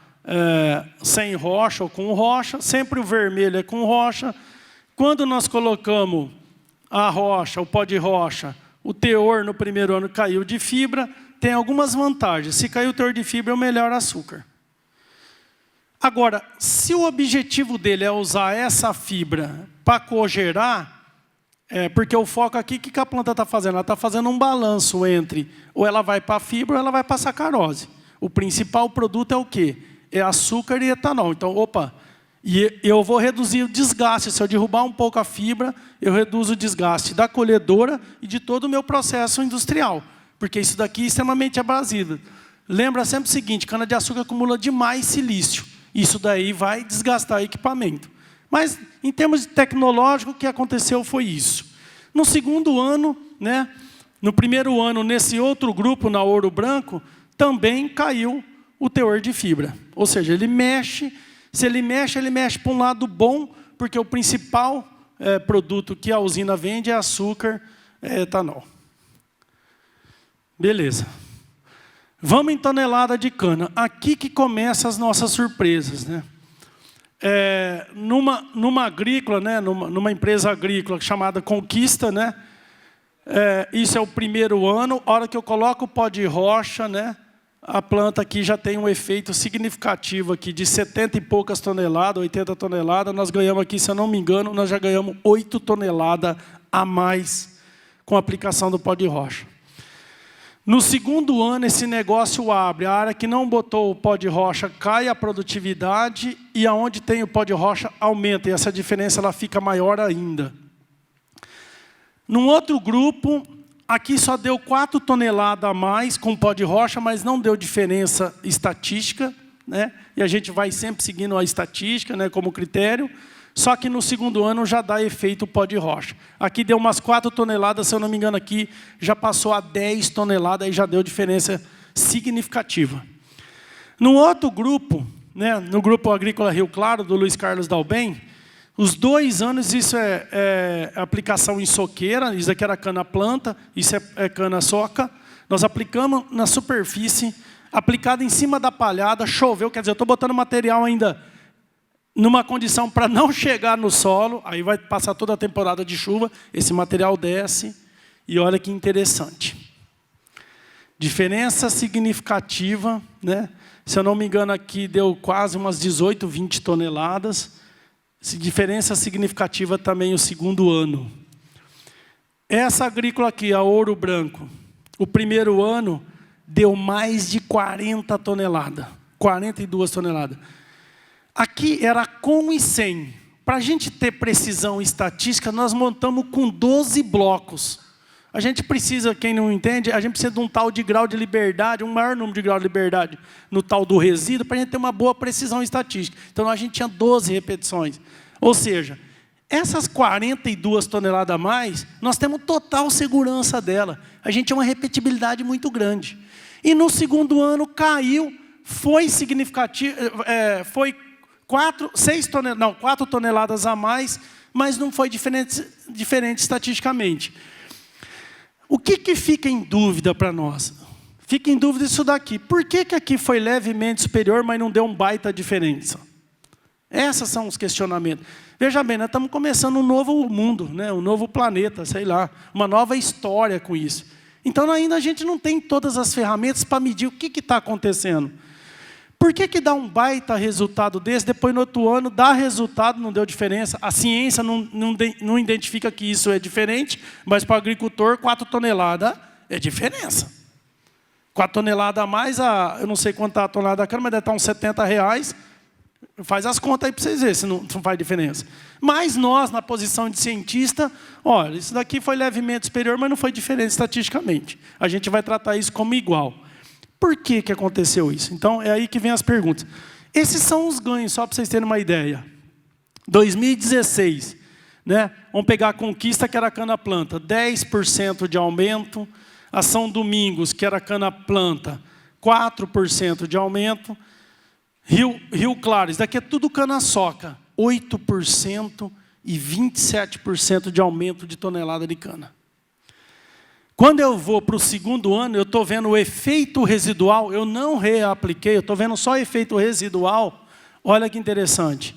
sem rocha ou com rocha. Sempre o vermelho é com rocha. Quando nós colocamos a rocha, o pó de rocha, o teor no primeiro ano caiu de fibra. Tem algumas vantagens. Se cair o teor de fibra, é o melhor açúcar. Agora, se o objetivo dele é usar essa fibra para cogerar, porque o foco aqui, o que a planta está fazendo? Ela está fazendo um balanço entre ou ela vai para a fibra ou ela vai para a sacarose. O principal produto é o quê? É açúcar e etanol. Então, e eu vou reduzir o desgaste. Se eu derrubar um pouco a fibra, eu reduzo o desgaste da colhedora e de todo o meu processo industrial. Porque isso daqui é extremamente abrasivo. Lembra sempre o seguinte, cana-de-açúcar acumula demais silício. Isso daí vai desgastar o equipamento. Mas, em termos tecnológicos, o que aconteceu foi isso. No segundo ano, né, no primeiro ano, nesse outro grupo, na Ouro Branco, também caiu o teor de fibra. Ou seja, ele mexe, se ele mexe para um lado bom, porque o principal produto que a usina vende é açúcar, etanol. Beleza. Vamos em tonelada de cana. Aqui que começam as nossas surpresas, né? Numa agrícola, né? numa empresa agrícola chamada Conquista, né? Isso é o primeiro ano. A hora que eu coloco o pó de rocha, né? A planta aqui já tem um efeito significativo aqui de 70 e poucas toneladas, 80 toneladas. Nós ganhamos aqui, se eu não me engano, nós já ganhamos 8 toneladas a mais com a aplicação do pó de rocha. No segundo ano, esse negócio abre. A área que não botou o pó de rocha cai a produtividade e aonde tem o pó de rocha aumenta. E essa diferença ela fica maior ainda. Num outro grupo, aqui só deu 4 toneladas a mais com pó de rocha, mas não deu diferença estatística, né? E a gente vai sempre seguindo a estatística, né, como critério. Só que no segundo ano já dá efeito pó de rocha. Aqui deu umas 4 toneladas, se eu não me engano aqui, já passou a 10 toneladas e já deu diferença significativa. No outro grupo, né, no grupo agrícola Rio Claro, do Luiz Carlos Dalben, os 2 anos, isso é aplicação em soqueira, isso aqui era cana-planta, isso é cana-soca. Nós aplicamos na superfície, aplicado em cima da palhada, choveu, quer dizer, eu estou botando material ainda numa condição para não chegar no solo, aí vai passar toda a temporada de chuva, esse material desce, e olha que interessante. Diferença significativa, né? Se eu não me engano aqui deu quase umas 18, 20 toneladas. Diferença significativa também o segundo ano. Essa agrícola aqui, a Ouro Branco, o primeiro ano deu mais de 40 toneladas, 42 toneladas. Aqui era com e sem. Para a gente ter precisão estatística, nós montamos com 12 blocos. A gente precisa, quem não entende, a gente precisa de um tal de grau de liberdade, um maior número de grau de liberdade no tal do resíduo, para a gente ter uma boa precisão estatística. Então, a gente tinha 12 repetições. Ou seja, essas 42 toneladas a mais, nós temos total segurança dela. A gente tinha uma repetibilidade muito grande. E no segundo ano caiu, foi significativo, foi 4 toneladas a mais, mas não foi diferente estatisticamente. O que fica em dúvida para nós? Fica em dúvida isso daqui. Por que aqui foi levemente superior, mas não deu um baita diferença? Esses são os questionamentos. Veja bem, nós estamos começando um novo mundo, né? Um novo planeta, sei lá, uma nova história com isso. Então ainda a gente não tem todas as ferramentas para medir o que está acontecendo. Por que dá um baita resultado desse, depois no outro ano dá resultado, não deu diferença? A ciência não identifica que isso é diferente, mas para o agricultor 4 toneladas é diferença. 4 toneladas a mais, eu não sei quanto está a tonelada da cana, mas deve estar uns R$70. Faz as contas aí para vocês verem se não faz diferença. Mas nós, na posição de cientista, olha, isso daqui foi levemente superior, mas não foi diferente estatisticamente. A gente vai tratar isso como igual. Por que aconteceu isso? Então, é aí que vem as perguntas. Esses são os ganhos, só para vocês terem uma ideia. 2016, né? Vamos pegar a Conquista, que era cana-planta, 10% de aumento. A São Domingos, que era cana-planta, 4% de aumento. Rio Claro, isso daqui é tudo cana-soca, 8% e 27% de aumento de tonelada de cana. Quando eu vou para o segundo ano, eu estou vendo o efeito residual, eu não reapliquei, eu estou vendo só efeito residual. Olha que interessante,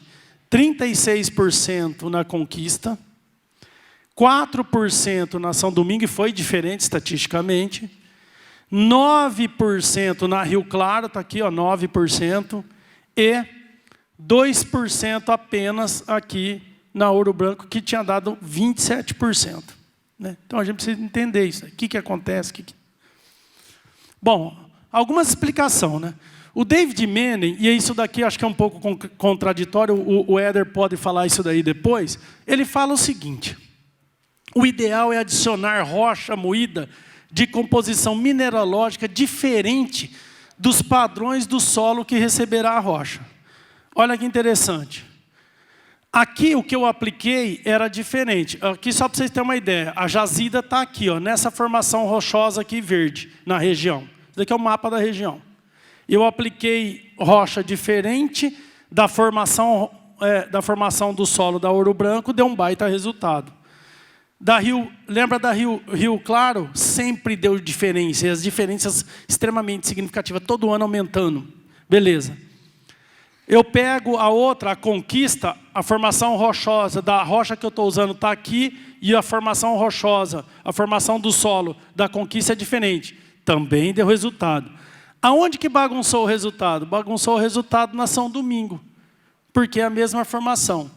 36% na Conquista, 4% na São Domingo, e foi diferente estatisticamente, 9% na Rio Claro, está aqui, ó, 9%, e 2% apenas aqui na Ouro Branco, que tinha dado 27%. Né? Então, a gente precisa entender isso. O que acontece? Bom, algumas explicações. Né? O David Manning, e isso daqui acho que é um pouco contraditório, o Éder pode falar isso daí depois, ele fala o seguinte: o ideal é adicionar rocha moída de composição mineralógica diferente dos padrões do solo que receberá a rocha. Olha que interessante. Aqui o que eu apliquei era diferente. Aqui só para vocês terem uma ideia. A jazida está aqui, ó, nessa formação rochosa aqui verde, na região. Isso daqui é o mapa da região. Eu apliquei rocha diferente da formação do solo da Ouro Branco, deu um baita resultado. Lembra da Rio Claro? Sempre deu diferença, e as diferenças extremamente significativas, todo ano aumentando. Beleza. Eu pego a outra, a Conquista, a formação rochosa da rocha que eu estou usando está aqui, e a formação rochosa, a formação do solo da Conquista é diferente. Também deu resultado. Aonde que bagunçou o resultado? Bagunçou o resultado na São Domingo, porque é a mesma formação.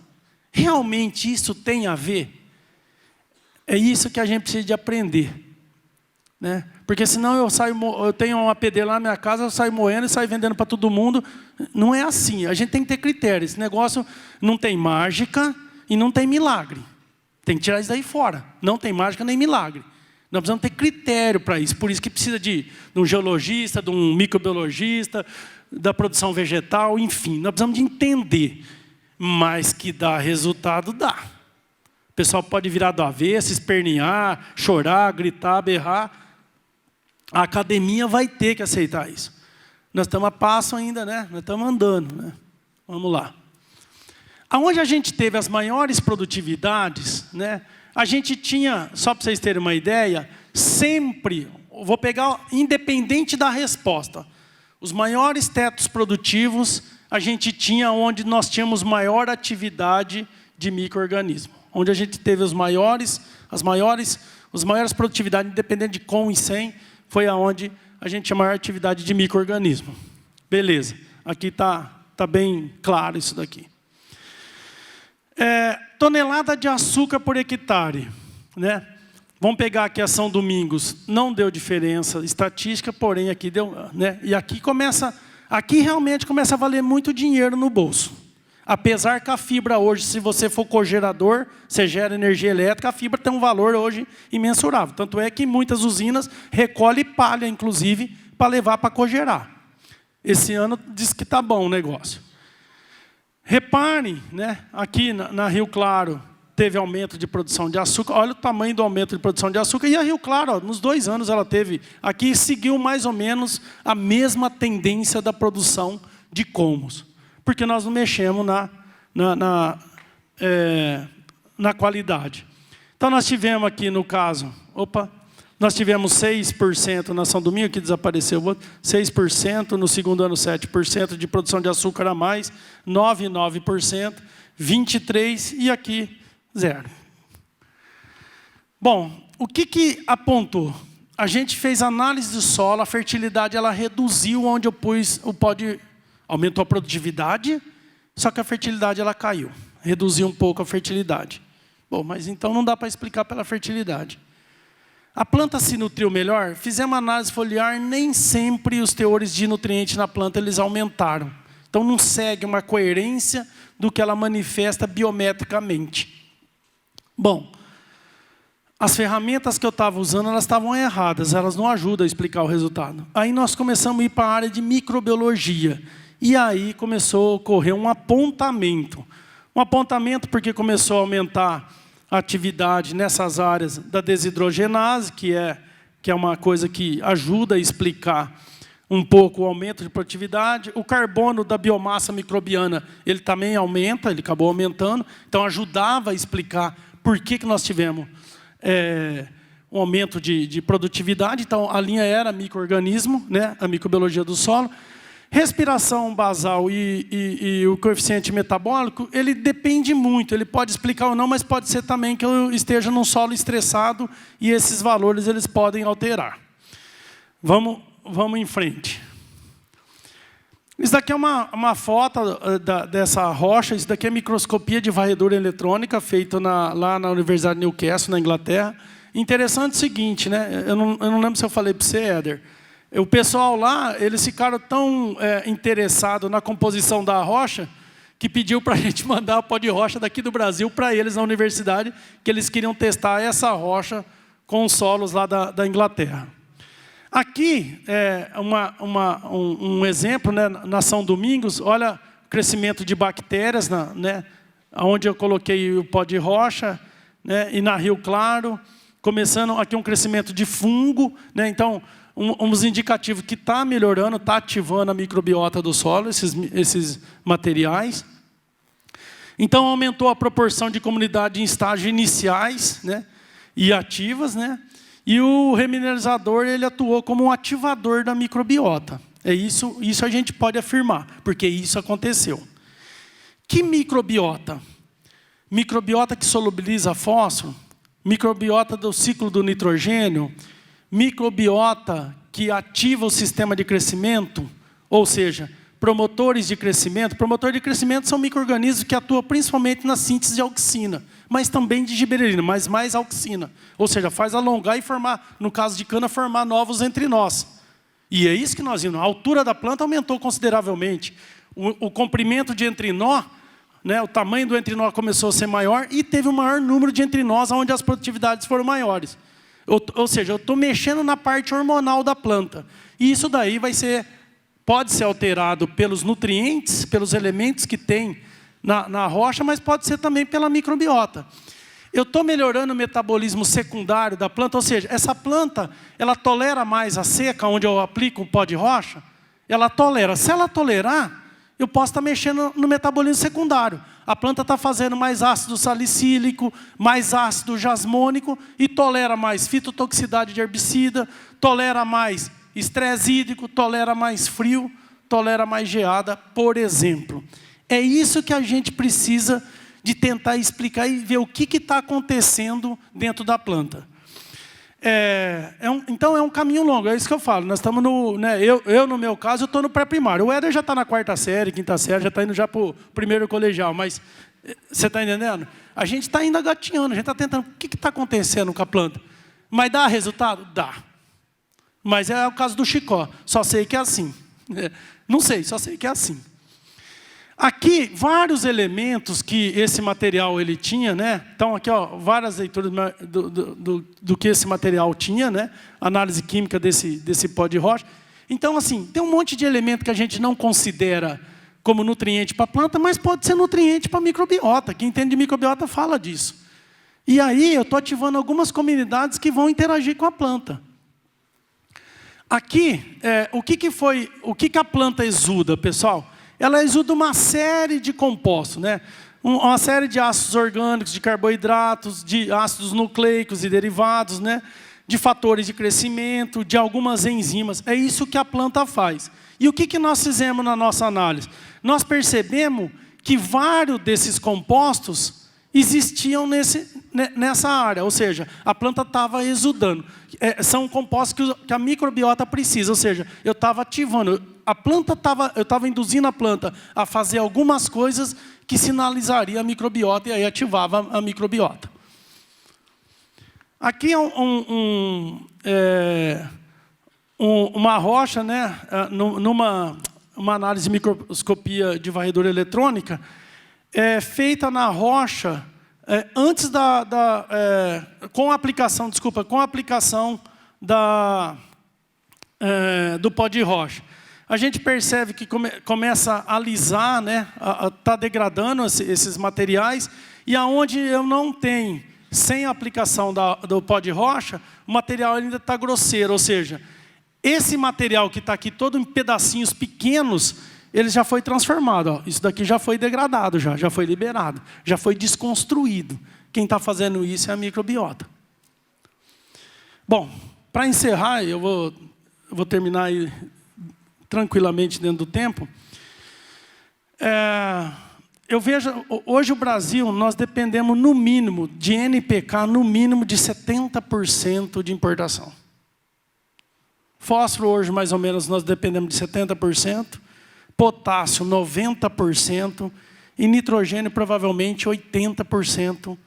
Realmente isso tem a ver? É isso que a gente precisa de aprender. Né? Porque senão eu tenho uma PD lá na minha casa, eu saio moendo e saio vendendo para todo mundo. Não é assim, a gente tem que ter critério. Esse negócio não tem mágica e não tem milagre. Tem que tirar isso daí fora. Não tem mágica nem milagre. Nós precisamos ter critério para isso. Por isso que precisa de um geologista, de um microbiologista, da produção vegetal, enfim. Nós precisamos de entender. Mas que dá resultado, dá. O pessoal pode virar do avesso, espernear, chorar, gritar, berrar. A academia vai ter que aceitar isso. Nós estamos a passo ainda, né? Nós estamos andando, né? Vamos lá. Aonde a gente teve as maiores produtividades, né? A gente tinha, só para vocês terem uma ideia, sempre, vou pegar independente da resposta, os maiores tetos produtivos a gente tinha onde nós tínhamos maior atividade de micro-organismo. Onde a gente teve as maiores produtividades, independente de com e sem, foi aonde a gente tinha maior atividade de micro-organismo. Beleza, aqui está bem claro isso daqui. Tonelada de açúcar por hectare. Né? Vamos pegar aqui a São Domingos, não deu diferença estatística, porém aqui deu. Né? E aqui realmente começa a valer muito dinheiro no bolso. Apesar que a fibra hoje, se você for cogerador, você gera energia elétrica, a fibra tem um valor hoje imensurável. Tanto é que muitas usinas recolhem palha, inclusive, para levar para cogerar. Esse ano diz que está bom o negócio. Reparem, né, aqui na Rio Claro, teve aumento de produção de açúcar. Olha o tamanho do aumento de produção de açúcar. E a Rio Claro, ó, nos 2 anos ela teve, aqui seguiu mais ou menos a mesma tendência da produção de colmos. Porque nós não mexemos na qualidade. Então, nós tivemos aqui, no caso, nós tivemos 6% na São Domingo, que desapareceu o outro, 6%, no segundo ano 7% de produção de açúcar a mais, 9%, 23% e aqui 0%. Bom, o que apontou? A gente fez análise do solo, a fertilidade ela reduziu onde eu pus o pó Aumentou a produtividade, só que a fertilidade ela caiu. Reduziu um pouco a fertilidade. Bom, mas então não dá para explicar pela fertilidade. A planta se nutriu melhor? Fizemos análise foliar, nem sempre os teores de nutrientes na planta eles aumentaram. Então não segue uma coerência do que ela manifesta biometricamente. Bom, as ferramentas que eu estava usando, elas estavam erradas, elas não ajudam a explicar o resultado. Aí nós começamos a ir para a área de microbiologia. E aí começou a ocorrer um apontamento. Um apontamento porque começou a aumentar a atividade nessas áreas da desidrogenase, que é uma coisa que ajuda a explicar um pouco o aumento de produtividade. O carbono da biomassa microbiana, ele também aumenta, ele acabou aumentando. Então ajudava a explicar por que nós tivemos um aumento de produtividade. Então a linha era micro-organismo, né? A microbiologia do solo. Respiração basal e o coeficiente metabólico, ele depende muito, ele pode explicar ou não, mas pode ser também que eu esteja num solo estressado e esses valores eles podem alterar. Vamos em frente. Isso daqui é uma foto dessa rocha, isso daqui é microscopia de varredura eletrônica, feita lá na Universidade de Newcastle, na Inglaterra. Interessante o seguinte, né? Eu não lembro se eu falei para você, Éder. O pessoal lá, eles ficaram tão interessados na composição da rocha, que pediu para a gente mandar o pó de rocha daqui do Brasil para eles na universidade, que eles queriam testar essa rocha com os solos lá da Inglaterra. Aqui é um exemplo, né, na São Domingos, olha o crescimento de bactérias, né, onde eu coloquei o pó de rocha, né, e na Rio Claro, começando aqui um crescimento de fungo, né, então uns indicativos que está melhorando, está ativando a microbiota do solo, esses materiais. Então, aumentou a proporção de comunidade em estágios iniciais, né, e ativas, né, e o remineralizador ele atuou como um ativador da microbiota. Isso a gente pode afirmar, porque isso aconteceu. Que microbiota? Microbiota que solubiliza fósforo, microbiota do ciclo do nitrogênio, microbiota que ativa o sistema de crescimento, ou seja, promotores de crescimento. Promotores de crescimento são micro-organismos que atuam principalmente na síntese de auxina, mas também de giberelina, mas mais auxina. Ou seja, faz alongar e formar, no caso de cana, formar novos entrinós. E é isso que nós vimos. A altura da planta aumentou consideravelmente. O comprimento de entrinó, né, o tamanho do entrinó começou a ser maior e teve um maior número de entrinós onde as produtividades foram maiores. Ou seja, eu estou mexendo na parte hormonal da planta. E isso daí pode ser alterado pelos nutrientes, pelos elementos que tem na rocha, mas pode ser também pela microbiota. Eu estou melhorando o metabolismo secundário da planta, ou seja, essa planta, ela tolera mais a seca, onde eu aplico o pó de rocha, ela tolera. Se ela tolerar, eu posso estar mexendo no metabolismo secundário. A planta está fazendo mais ácido salicílico, mais ácido jasmônico e tolera mais fitotoxicidade de herbicida, tolera mais estresse hídrico, tolera mais frio, tolera mais geada, por exemplo. É isso que a gente precisa de tentar explicar e ver o que está acontecendo dentro da planta. Então é um caminho longo, é isso que eu falo. Nós estamos no meu caso, eu estou no pré-primário. O Éder já está na 4ª série, 5ª série, já está indo já para o 1º colegial, mas você está entendendo? A gente está ainda gatinhando, a gente está tentando, o que está acontecendo com a planta? Mas dá resultado? Dá. Mas é o caso do Chicó, só sei que é assim. Não sei, só sei que é assim. Aqui, vários elementos que esse material ele tinha, né? Então, aqui, ó, várias leituras do que esse material tinha, né? Análise química desse pó de rocha. Então, assim, tem um monte de elemento que a gente não considera como nutriente para a planta, mas pode ser nutriente para a microbiota. Quem entende de microbiota fala disso. E aí, eu estou ativando algumas comunidades que vão interagir com a planta. Aqui, o que a planta exuda, pessoal? Ela exuda uma série de compostos, né? Uma série de ácidos orgânicos, de carboidratos, de ácidos nucleicos e derivados, né? De fatores de crescimento, de algumas enzimas. É isso que a planta faz. E o que nós fizemos na nossa análise? Nós percebemos que vários desses compostos, existiam nessa área, ou seja, a planta estava exudando. São compostos que a microbiota precisa, ou seja, eu estava ativando. Eu estava induzindo a planta a fazer algumas coisas que sinalizaria a microbiota e aí ativava a microbiota. Aqui é uma rocha, né, numa análise de microscopia de varredura eletrônica, feita na rocha antes com a aplicação do pó de rocha. A gente percebe que começa a alisar, né, está degradando esses materiais, e aonde eu não tenho, sem a aplicação do pó de rocha, o material ainda está grosseiro, ou seja, esse material que está aqui todo em pedacinhos pequenos, ele já foi transformado. Ó. Isso daqui já foi degradado, já foi liberado, já foi desconstruído. Quem está fazendo isso é a microbiota. Bom, para encerrar, eu vou terminar aí tranquilamente dentro do tempo. Eu vejo, hoje o Brasil, nós dependemos no mínimo de NPK, no mínimo de 70% de importação. Fósforo hoje, mais ou menos, nós dependemos de 70%. Potássio, 90%. E nitrogênio, provavelmente, 80%.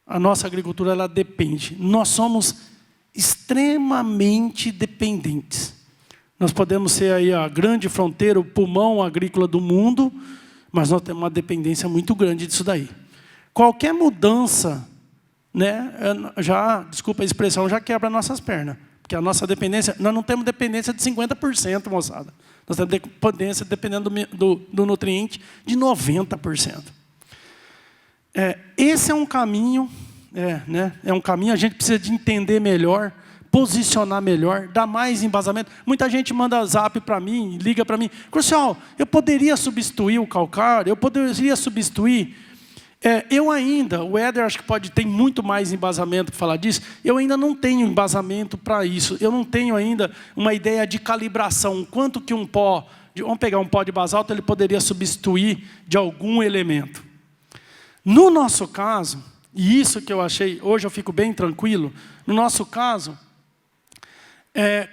A nossa agricultura, ela depende. Nós somos extremamente dependentes. Nós podemos ser aí a grande fronteira, o pulmão agrícola do mundo, mas nós temos uma dependência muito grande disso daí. Qualquer mudança, né, desculpa a expressão, já quebra nossas pernas. Porque a nossa dependência, nós não temos dependência de 50%, moçada. Nós temos dependência, dependendo do nutriente, de 90%. Esse é um caminho, né, é um caminho, a gente precisa de entender melhor, posicionar melhor, dar mais embasamento. Muita gente manda zap para mim, liga para mim. Crucial, eu poderia substituir o calcário, eu poderia substituir. O Éder acho que tem muito mais embasamento para falar disso. Eu ainda não tenho embasamento para isso. Eu não tenho ainda uma ideia de calibração. Quanto que vamos pegar um pó de basalto, ele poderia substituir de algum elemento. No nosso caso, e isso que eu achei, hoje eu fico bem tranquilo, no nosso caso,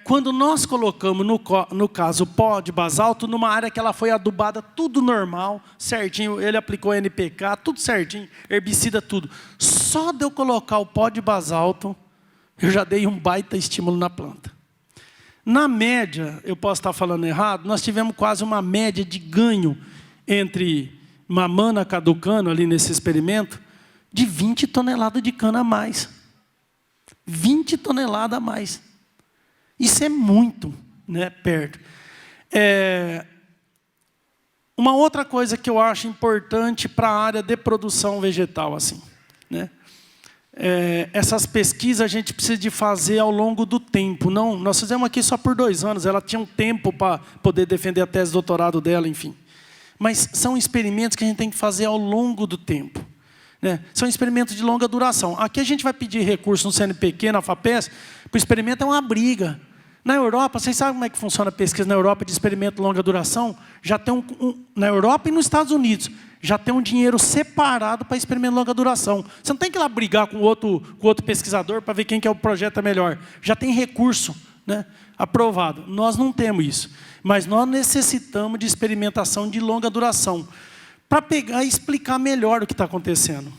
quando nós colocamos, no caso, pó de basalto, numa área que ela foi adubada, tudo normal, certinho, ele aplicou NPK, tudo certinho, herbicida, tudo. Só de eu colocar o pó de basalto, eu já dei um baita estímulo na planta. Na média, eu posso estar falando errado, nós tivemos quase uma média de ganho entre mamana caducano, ali nesse experimento, de 20 toneladas de cana a mais. 20 toneladas a mais. Isso é muito, né, perto. Uma outra coisa que eu acho importante para a área de produção vegetal, assim, né? Essas pesquisas a gente precisa de fazer ao longo do tempo. Não, nós fizemos aqui só por 2 anos, ela tinha um tempo para poder defender a tese de doutorado dela, enfim. Mas são experimentos que a gente tem que fazer ao longo do tempo. Né? São experimentos de longa duração. Aqui a gente vai pedir recurso no CNPq, na FAPES, para o experimento é uma briga. Na Europa, vocês sabem como é que funciona a pesquisa na Europa de experimento de longa duração? Já tem na Europa e nos Estados Unidos, já tem um dinheiro separado para experimento de longa duração. Você não tem que ir lá brigar com outro pesquisador para ver quem que é o projeto melhor. Já tem recurso, né, aprovado. Nós não temos isso. Mas nós necessitamos de experimentação de longa duração para pegar e explicar melhor o que está acontecendo.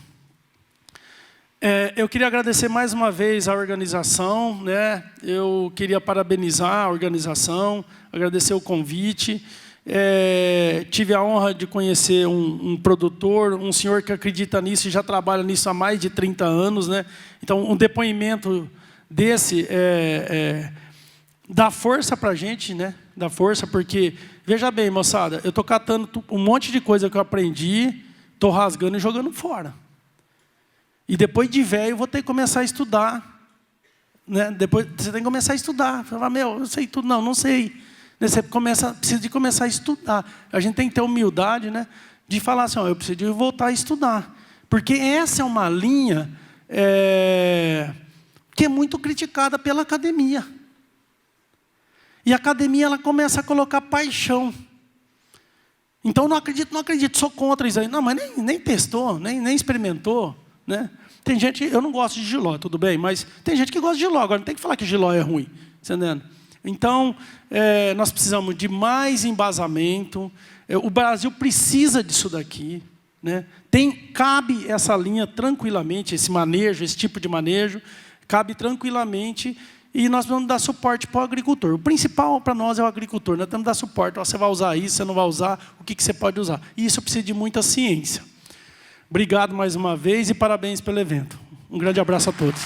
Eu queria agradecer mais uma vez a organização, né? Eu queria parabenizar a organização, agradecer o convite. Tive a honra de conhecer um produtor, um senhor que acredita nisso e já trabalha nisso há mais de 30 anos. Né? Então, um depoimento desse dá força para a gente, né? Dá força porque, veja bem, moçada, eu estou catando um monte de coisa que eu aprendi, estou rasgando e jogando fora. E depois de velho, eu vou ter que começar a estudar. Né? Depois você tem que começar a estudar. Você fala, eu sei tudo. Não, não sei. Você precisa de começar a estudar. A gente tem que ter humildade, né, de falar assim, eu preciso de voltar a estudar. Porque essa é uma linha que é muito criticada pela academia. E a academia ela começa a colocar paixão. Então, não acredito, sou contra isso aí. Não, mas nem testou, nem experimentou, né? Tem gente, eu não gosto de jiló, tudo bem, mas tem gente que gosta de jiló. Agora, não tem que falar que jiló é ruim, entendendo? Então, nós precisamos de mais embasamento. O Brasil precisa disso daqui, né? Cabe essa linha tranquilamente, esse manejo, esse tipo de manejo, cabe tranquilamente, e nós vamos dar suporte para o agricultor. O principal para nós é o agricultor. Nós temos que dar suporte. Você vai usar isso, você não vai usar, o que você pode usar. E isso precisa de muita ciência. Obrigado mais uma vez e parabéns pelo evento. Um grande abraço a todos.